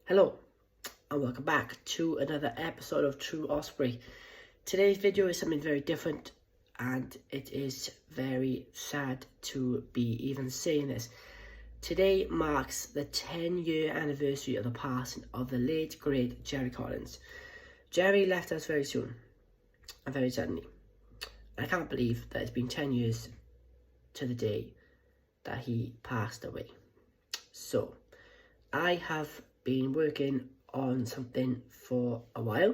Hello and welcome back to another episode of True Osprey. Today's video is something very different and it is very sad to be even saying this. Today marks the 10-year anniversary of the passing of the late great Jerry Collins. Jerry left us very soon and very suddenly. I can't believe that it's been 10 years to the day that he passed away. So I have been working on something for a while,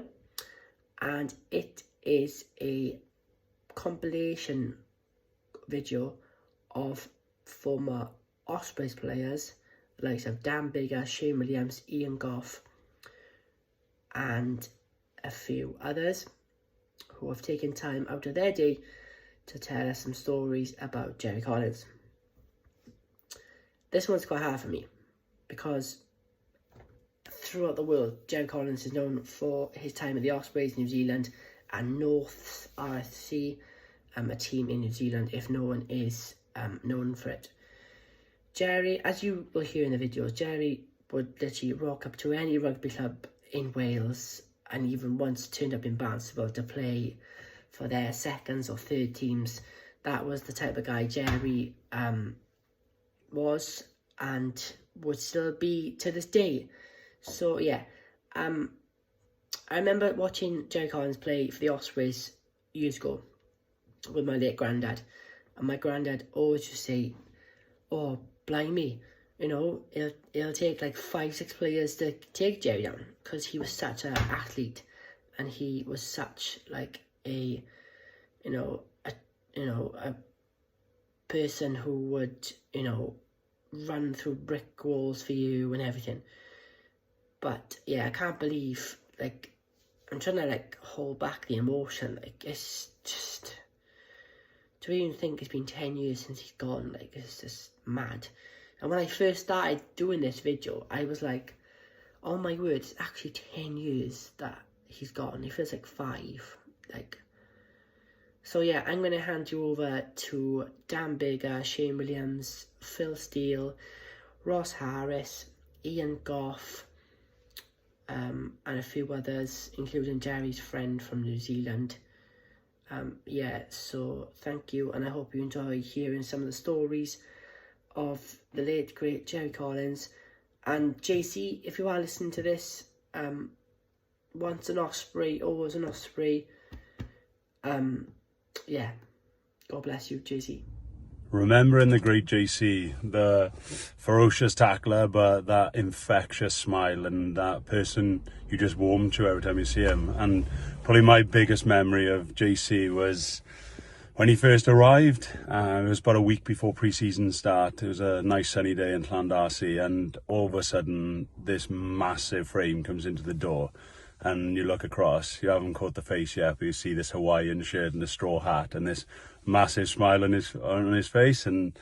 and it is a compilation video of former Ospreys players, the likes of Dan Biggar, Shane Williams, Ian Goff, and a few others who have taken time out of their day to tell us some stories about Jerry Collins. This one's quite hard for me because throughout the world, Jerry Collins is known for his time at the Ospreys, New Zealand, and Norths RSC, a team in New Zealand, if no one is known for it. Jerry, as you will hear in the videos, Jerry would literally rock up to any rugby club in Wales and even once turned up in Barnstable to play for their seconds or third teams. That was the type of guy Jerry was and would still be to this day. So yeah, I remember watching Jerry Collins play for the Ospreys years ago with my late granddad, and my granddad always used to say, "Oh, blimey, you know, it'll take like 5-6 players to take Jerry down," because he was such an athlete, and he was such like a person who would run through brick walls for you and everything. But yeah, I can't believe, like, I'm trying to like hold back the emotion. Like, it's just, to even think it's been 10 years since he's gone, like, it's just mad. And when I first started doing this video, I was like, oh my word, it's actually 10 years that he's gone. It feels like 5, like. So yeah, I'm going to hand you over to Dan Biggar, Shane Williams, Phil Steele, Ross Harris, Ian Goff, and a few others, including Jerry's friend from New Zealand. Yeah, so thank you, and I hope you enjoy hearing some of the stories of the late great Jerry Collins. And JC, if you are listening to this, once an Osprey, always an Osprey. Yeah, God bless you, JC. Remembering the great JC, the ferocious tackler, but that infectious smile and that person you just warm to every time you see him. And probably my biggest memory of JC was when he first arrived. It was about a week before pre-season start. It was a nice sunny day in Llandarcy, and all of a sudden this massive frame comes into the door. And you look across, you haven't caught the face yet, but you see this Hawaiian shirt and the straw hat and this massive smile on his face, and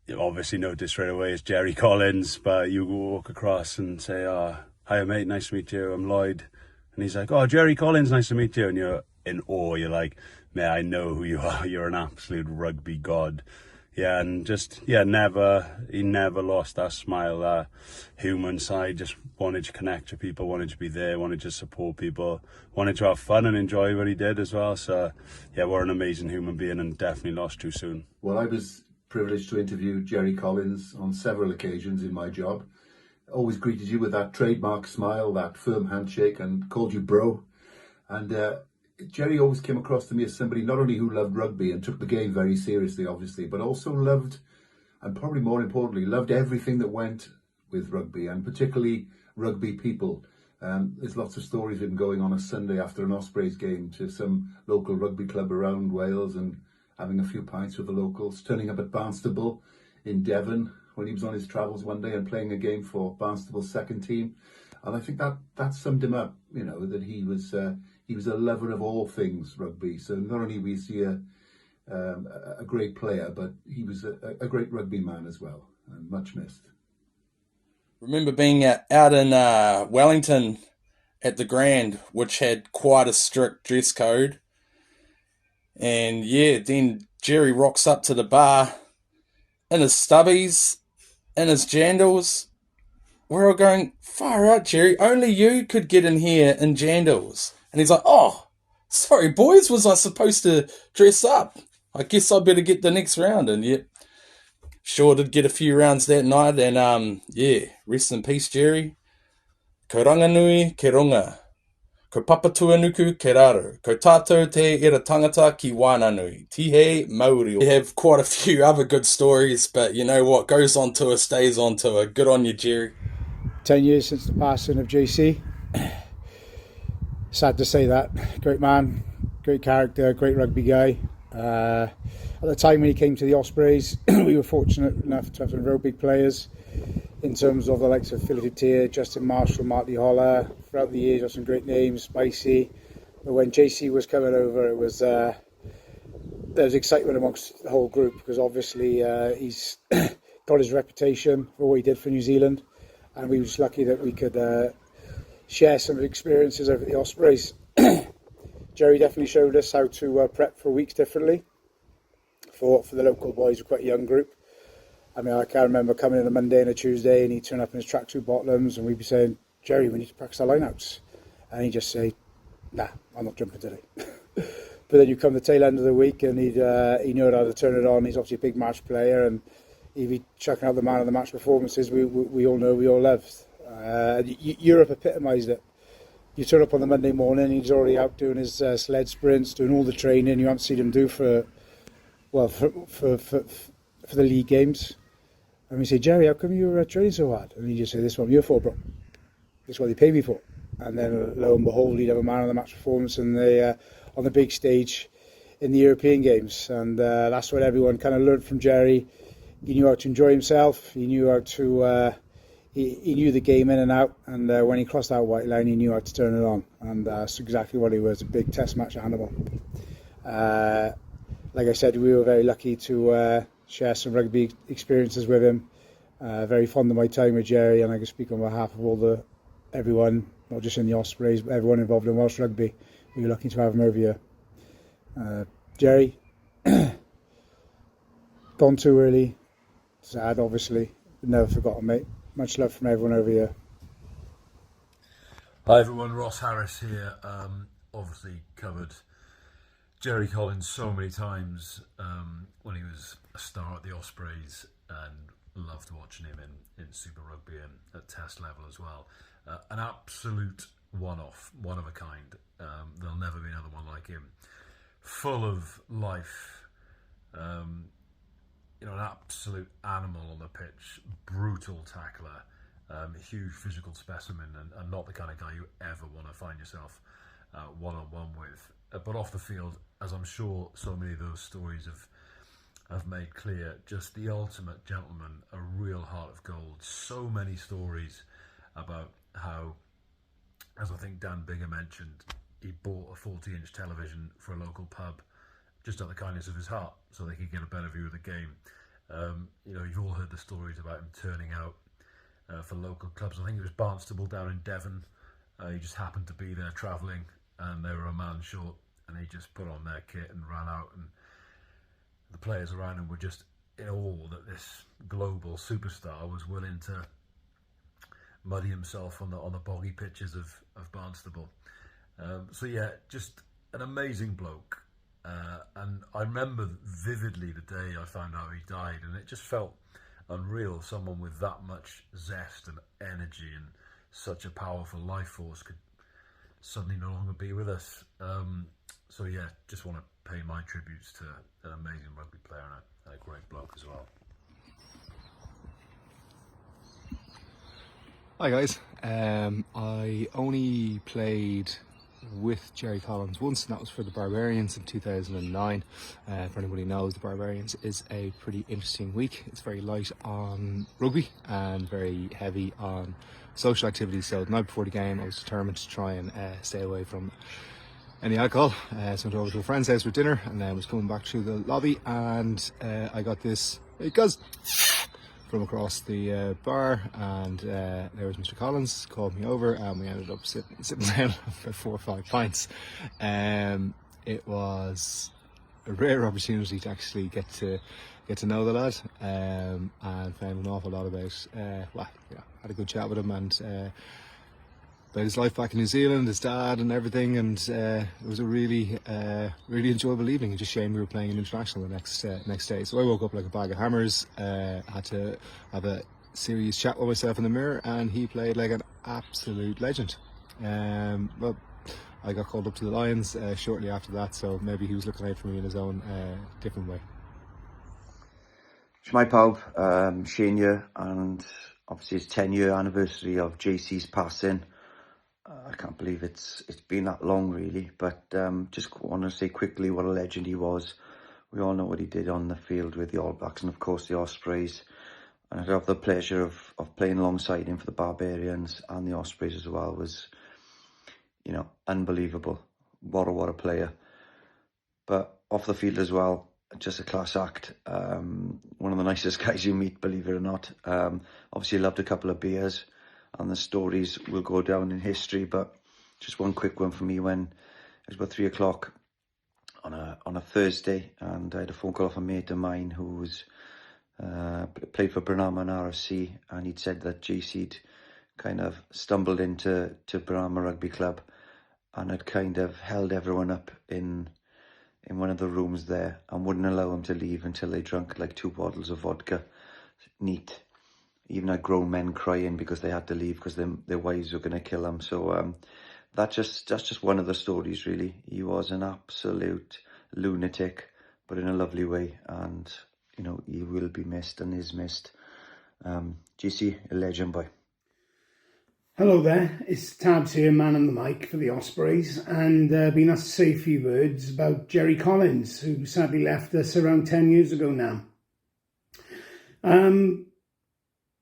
you obviously notice straight away it's Jerry Collins. But you walk across and say, "Oh, hi mate, nice to meet you, I'm Lloyd." And he's like, "Oh, Jerry Collins, nice to meet you." And you're in awe, you're like, "Man, I know who you are, you're an absolute rugby god." Yeah, and just, yeah, he never lost that smile, that human side. Just wanted to connect to people, wanted to be there, wanted to support people, wanted to have fun and enjoy what he did as well. So, yeah, what an amazing human being, and definitely lost too soon. Well, I was privileged to interview Jerry Collins on several occasions in my job. Always greeted you with that trademark smile, that firm handshake, and called you bro. And Jerry always came across to me as somebody not only who loved rugby and took the game very seriously, obviously, but also loved, and probably more importantly, loved everything that went with rugby, and particularly rugby people. There's lots of stories of him going on a Sunday after an Ospreys game to some local rugby club around Wales and having a few pints with the locals, turning up at Barnstable in Devon when he was on his travels one day and playing a game for Barnstable's second team. And I think that summed him up, you know, that he was a lover of all things rugby. So not only was he a great player, but he was a great rugby man as well, and much missed. Remember being out in Wellington at the Grand, which had quite a strict dress code. And yeah, then Jerry rocks up to the bar in his stubbies, in his jandals, we're all going, far out, Jerry, only you could get in here in jandals. And he's like, oh, sorry, boys, was I supposed to dress up? I guess I better get the next round. And yeah, sure did get a few rounds that night. And yeah, rest in peace, Jerry. Ko ranganui ke runga. Ko papatua nuku ke raro. Ko tātou te ira tangata ki wānanui. Tihe Māori. We have quite a few other good stories, but you know what? Goes on tour, stays on tour. Good on you, Jerry. 10 years since the passing of JC. Sad to say that. Great man, great character, great rugby guy. At the time when he came to the Ospreys, we were fortunate enough to have some real big players in terms of the likes of Philip Tier, Justin Marshall, Marty Holler. Throughout the years, some great names, Spicy. But when JC was coming over, it was there was excitement amongst the whole group, because obviously he's got his reputation for what he did for New Zealand, and we were just lucky that we could share some experiences over at the Ospreys. Jerry definitely showed us how to prep for weeks differently. For the local boys, we're quite a young group. I mean, I can remember coming in a Monday and a Tuesday, and he'd turn up in his tracksuit bottoms, and we'd be saying, Jerry, we need to practice our lineouts. And he'd just say, nah, I'm not jumping today. But then you come the tail end of the week, and he knew how to turn it on. He's obviously a big match player, and he'd be chucking out the man of the match performances we all know, we all loved. Europe epitomised it. You turn up on the Monday morning, he's already out doing his sled sprints, doing all the training you haven't seen him do for the league games. And we say, Jerry, how come you're training so hard? And he just say, this is what I'm here for, bro. This is what they pay me for. And then lo and behold, he'd have a man of the match performance on the big stage in the European games. And that's what everyone kind of learned from Jerry. He knew how to enjoy himself. He knew how to... He knew the game in and out, and when he crossed that white line, he knew how to turn it on, and that's exactly what he was, a big test match animal. Like I said, we were very lucky to share some rugby experiences with him. Very fond of my time with Jerry, and I can speak on behalf of everyone, not just in the Ospreys, but everyone involved in Welsh rugby. We were lucky to have him over here. Jerry, gone too early, sad obviously, but never forgotten, mate. Much love from everyone over here. Hi everyone, Ross Harris here. Obviously covered Jerry Collins so many times when he was a star at the Ospreys, and loved watching him in Super Rugby and at Test level as well. An absolute one-off, one of a kind. There'll never be another one like him. Full of life. An absolute animal on the pitch, brutal tackler, huge physical specimen, and not the kind of guy you ever want to find yourself one-on-one with. But off the field, as I'm sure so many of those stories have made clear, just the ultimate gentleman, a real heart of gold. So many stories about how, as I think Dan Bigger mentioned, he bought a 40-inch television for a local pub just out of the kindness of his heart, so they could get a better view of the game. You've all heard the stories about him turning out for local clubs. I think it was Barnstable down in Devon. He just happened to be there travelling, and they were a man short, and he just put on their kit and ran out, and the players around him were just in awe that this global superstar was willing to muddy himself on the boggy pitches of Barnstable. Just an amazing bloke. And I remember vividly the day I found out he died, and it just felt unreal. Someone with that much zest and energy and such a powerful life force could suddenly no longer be with us. Just want to pay my tributes to an amazing rugby player and a great bloke as well. Hi guys, I only played with Jerry Collins once, and that was for the Barbarians in 2009. For anybody who knows, the Barbarians is a pretty interesting week. It's very light on rugby and very heavy on social activities. So the night before the game, I was determined to try and stay away from any alcohol. So I went over to a friend's house for dinner, and then was coming back through the lobby, and I got this because from across the bar, and there was Mr. Collins, called me over, and we ended up sitting down for 4 or 5 pints. It was rare opportunity to actually get to know the lad, and found an awful lot about. Had a good chat with him and about his life back in New Zealand, his dad, and everything. And it was a really enjoyable evening. It's just a shame we were playing an international the next day. So I woke up like a bag of hammers. Had to have a serious chat with myself in the mirror, and he played like an absolute legend. Well, I got called up to the Lions shortly after that, so maybe he was looking out for me in his own different way. Shmai Pawb, Shane here, and obviously it's 10-year anniversary of JC's passing. I can't believe it's been that long really, but just want to say quickly what a legend he was. We all know what he did on the field with the All Blacks and of course the Ospreys. And I'd have the pleasure of playing alongside him for the Barbarians and the Ospreys as well. Was, you know, unbelievable. What a player. But off the field as well, just a class act. One of the nicest guys you meet, believe it or not. Obviously loved a couple of beers, and the stories will go down in history. But just one quick one for me, when it was about 3 o'clock on a Thursday, and I had a phone call off a mate of mine who was played for Burnham and RFC, and he'd said that JC'd kind of stumbled into Burnham Rugby Club and had kind of held everyone up in one of the rooms there and wouldn't allow them to leave until they drank like 2 bottles of vodka neat. Even had grown men crying because they had to leave because their wives were going to kill them. So that's just one of the stories really. He was an absolute lunatic, but in a lovely way, and you know, he will be missed and is missed. JC, a legend, boy. Hello there, it's Tabs here, man on the mic for the Ospreys, and been asked to say a few words about Jerry Collins, who sadly left us around 10 years ago now.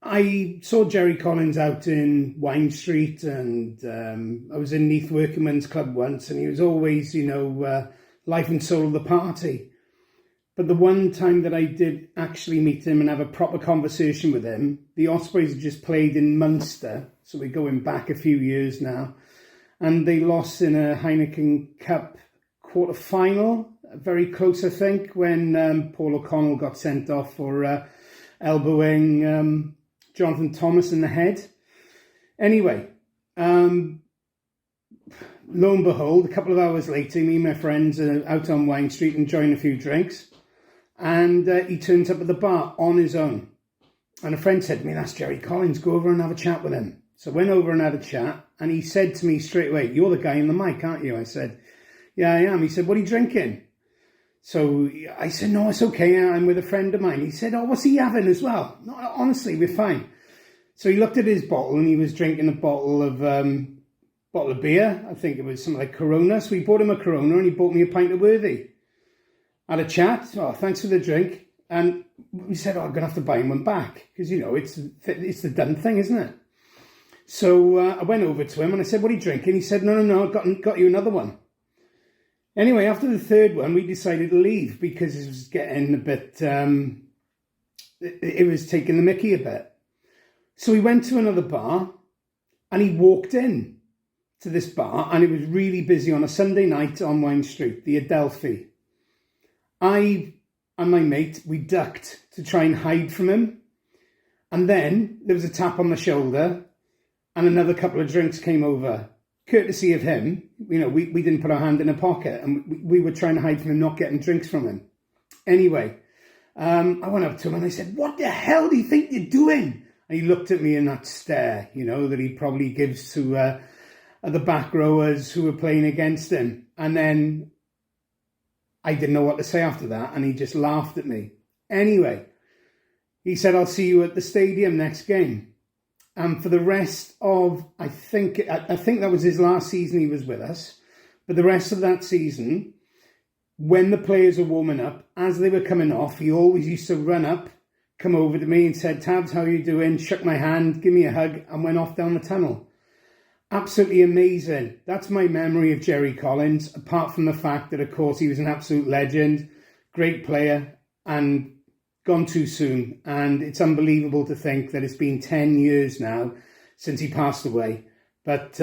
I saw Jerry Collins out in Wine Street, and I was in Neath Workingmen's Club once, and he was always, you know, life and soul of the party. But the one time that I did actually meet him and have a proper conversation with him, the Ospreys had just played in Munster, so we're going back a few years now, and they lost in a Heineken Cup quarter-final, very close I think, when Paul O'Connell got sent off for elbowing Jonathan Thomas in the head. Anyway, lo and behold, a couple of hours later, me and my friends are out on Wine Street enjoying a few drinks, and he turns up at the bar on his own. And a friend said to me, "That's Jerry Collins, go over and have a chat with him." So I went over and had a chat, and he said to me straight away, "You're the guy in the mic, aren't you?" I said, "Yeah, I am." He said, "What are you drinking?" So I said, "No, it's okay, I'm with a friend of mine." He said, "Oh, what's he having as well?" "No, honestly, we're fine." So he looked at his bottle, and he was drinking a bottle of beer. I think it was something like Corona. So we bought him a Corona, and he bought me a pint of Worthy. Had a chat. "Oh, thanks for the drink." And we said, "Oh, I'm going to have to buy him one back." Because, you know, it's the done thing, isn't it? So I went over to him and I said, "What are you drinking?" He said, No, got you another one." Anyway, after the third one, we decided to leave because it was getting a bit, it was taking the mickey a bit. So we went to another bar, and he walked in to this bar, and it was really busy on a Sunday night on Wine Street, the Adelphi. I and my mate, we ducked to try and hide from him. And then there was a tap on the shoulder, and another couple of drinks came over. Courtesy of him, you know, we didn't put our hand in a pocket, and we were trying to hide from him, not getting drinks from him. Anyway, I went up to him and I said, "What the hell do you think you're doing?" And he looked at me in that stare, you know, that he probably gives to the back rowers who were playing against him. And then I didn't know what to say after that, and he just laughed at me. Anyway, he said, "I'll see you at the stadium next game." And for the rest of, I think that was his last season he was with us. But the rest of that season, when the players were warming up, as they were coming off, he always used to run up, come over to me and said, "Tabs, how are you doing?" Shook my hand, give me a hug, and went off down the tunnel. Absolutely amazing. That's my memory of Jerry Collins, apart from the fact that, of course, he was an absolute legend, great player, and gone too soon. And it's unbelievable to think that it's been 10 years now since he passed away. But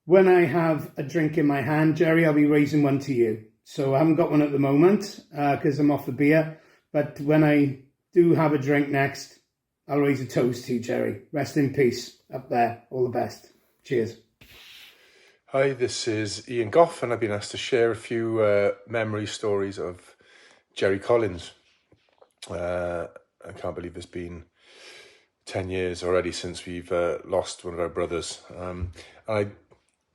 when I have a drink in my hand, Jerry, I'll be raising one to you. So I haven't got one at the moment because I'm off the beer. But when I do have a drink next, I'll raise a toast to you, Jerry. Rest in peace up there. All the best. Cheers. Hi, this is Ian Goff, and I've been asked to share a few memory stories of Jerry Collins. I can't believe it's been 10 years already since we've lost one of our brothers. I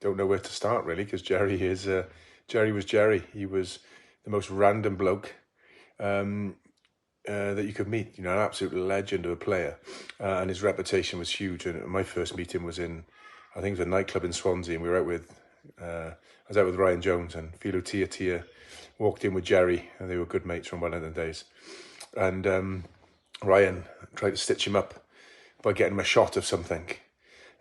don't know where to start, really, because Jerry was Jerry. He was the most random bloke that you could meet, you know, an absolute legend of a player, and his reputation was huge. And my first meeting was in, I think it was a nightclub in Swansea, and we were out with, I was out with Ryan Jones, and Philo Tia walked in with Jerry, and they were good mates from one of the days. And Ryan tried to stitch him up by getting him a shot of something,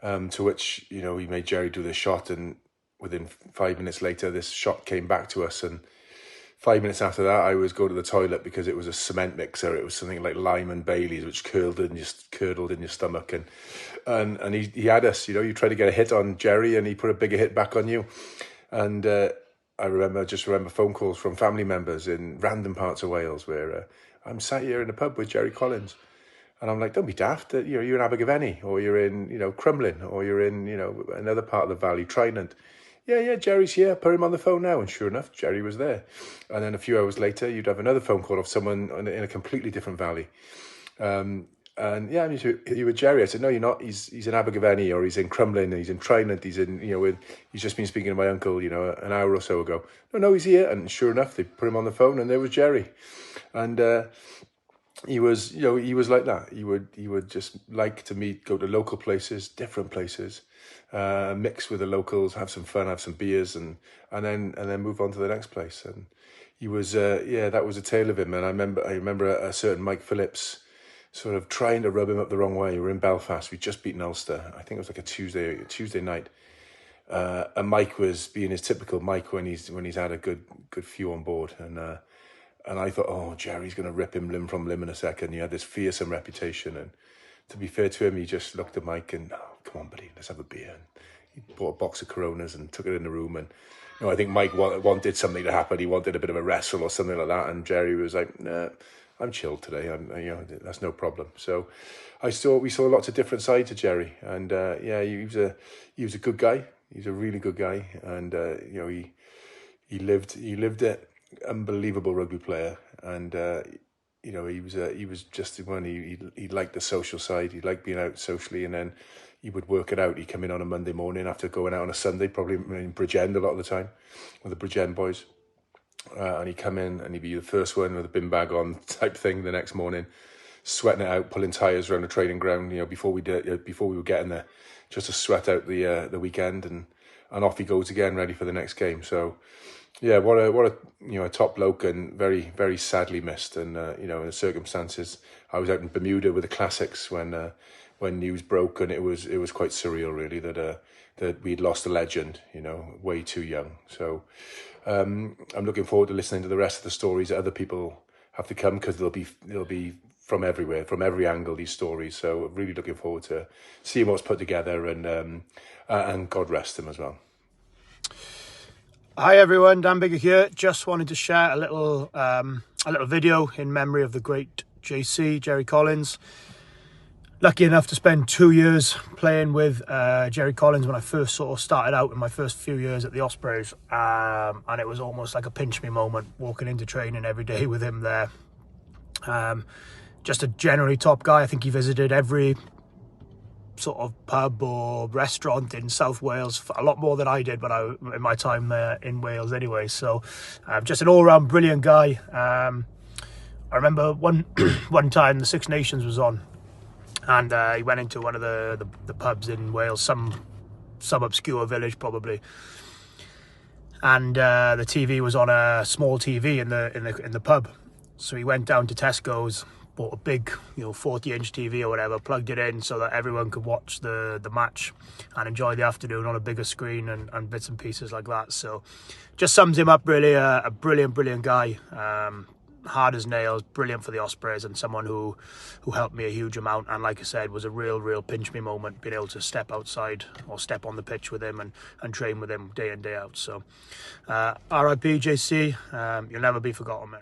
to which, you know, he made Jerry do this shot, and within 5 minutes later, this shot came back to us, and 5 minutes after that, I was going to the toilet because it was a cement mixer. It was something like lime and Baileys, which curdled in your stomach. And he had us, you know, you tried to get a hit on Jerry and he put a bigger hit back on you. And I remember phone calls from family members in random parts of Wales where I'm sat here in a pub with Jerry Collins. And I'm like, don't be daft. You're in Abergavenny, or you're in, you know, Crumlin, or you're in, you know, another part of the valley, Trinant. Yeah, Jerry's here, put him on the phone now. And sure enough, Jerry was there. And then a few hours later, you'd have another phone call of someone in a completely different valley. And yeah, I mean, you were Jerry. I said, no, you're not. He's in Abergavenny, or he's in Crumlin, and he's in Trinant. He's in, you know, he's just been speaking to my uncle, you know, an hour or so ago. No, he's here. And sure enough, they put him on the phone, and there was Jerry. And he was, you know, he was like that. He would just like to go to local places, different places, mix with the locals, have some fun, have some beers, and then move on to the next place. And he was, that was a tale of him. And I remember a certain Mike Phillips sort of trying to rub him up the wrong way. We were in Belfast. We'd just beaten Ulster. I think it was like a Tuesday night. And Mike was being his typical Mike when he's had a good few on board. And I thought, oh, Jerry's going to rip him limb from limb in a second. He had this fearsome reputation. And to be fair to him, he just looked at Mike and, oh, come on, buddy, let's have a beer. And he bought a box of Coronas and took it in the room. And, you know, I think Mike wanted something to happen. He wanted a bit of a wrestle or something like that. And Jerry was like, nah, I'm chilled today. You know, that's no problem. So we saw lots of different sides of Jerry. And, he was a good guy. He's a really good guy. And, you know, he lived it. Unbelievable rugby player, and you know, he was just one. He liked the social side. He liked being out socially, and then he would work it out. He'd come in on a Monday morning after going out on a Sunday, probably in Bridgend a lot of the time with the Bridgend boys, and he'd come in and he'd be the first one with a bin bag on type thing the next morning, sweating it out, pulling tyres around the training ground. You know, before we were getting there, just to sweat out the weekend, and off he goes again, ready for the next game. So. Yeah, what a you know, a top bloke, and very, very sadly missed. And you know, in the circumstances, I was out in Bermuda with the Classics when news broke, and it was quite surreal, really, that we'd lost a legend, you know, way too young. So I'm looking forward to listening to the rest of the stories that other people have to come, because they'll be from everywhere, from every angle, these stories. So really looking forward to seeing what's put together, and God rest him as well. Hi everyone, Dan Bigger here. Just wanted to share a little video in memory of the great JC, Jerry Collins. Lucky enough to spend 2 years playing with Jerry Collins when I first sort of started out in my first few years at the Ospreys, and it was almost like a pinch me moment walking into training every day with him there. Just a generally top guy. I think he visited every sort of pub or restaurant in South Wales, a lot more than I did in my time there in Wales anyway. So just an all-round brilliant guy. I remember one time the Six Nations was on, and he went into one of the pubs in Wales, some obscure village probably, and the TV was on a small TV in the pub. So he went down to Tesco's, bought a big, 40-inch TV or whatever, plugged it in so that everyone could watch the match and enjoy the afternoon on a bigger screen and bits and pieces like that. So just sums him up really, a brilliant guy. hard as nails, brilliant for the Ospreys, and someone who helped me a huge amount. And like I said, was a real pinch me moment, being able to step outside or step on the pitch with him and train with him day in, day out. So RIP JC, you'll never be forgotten, mate.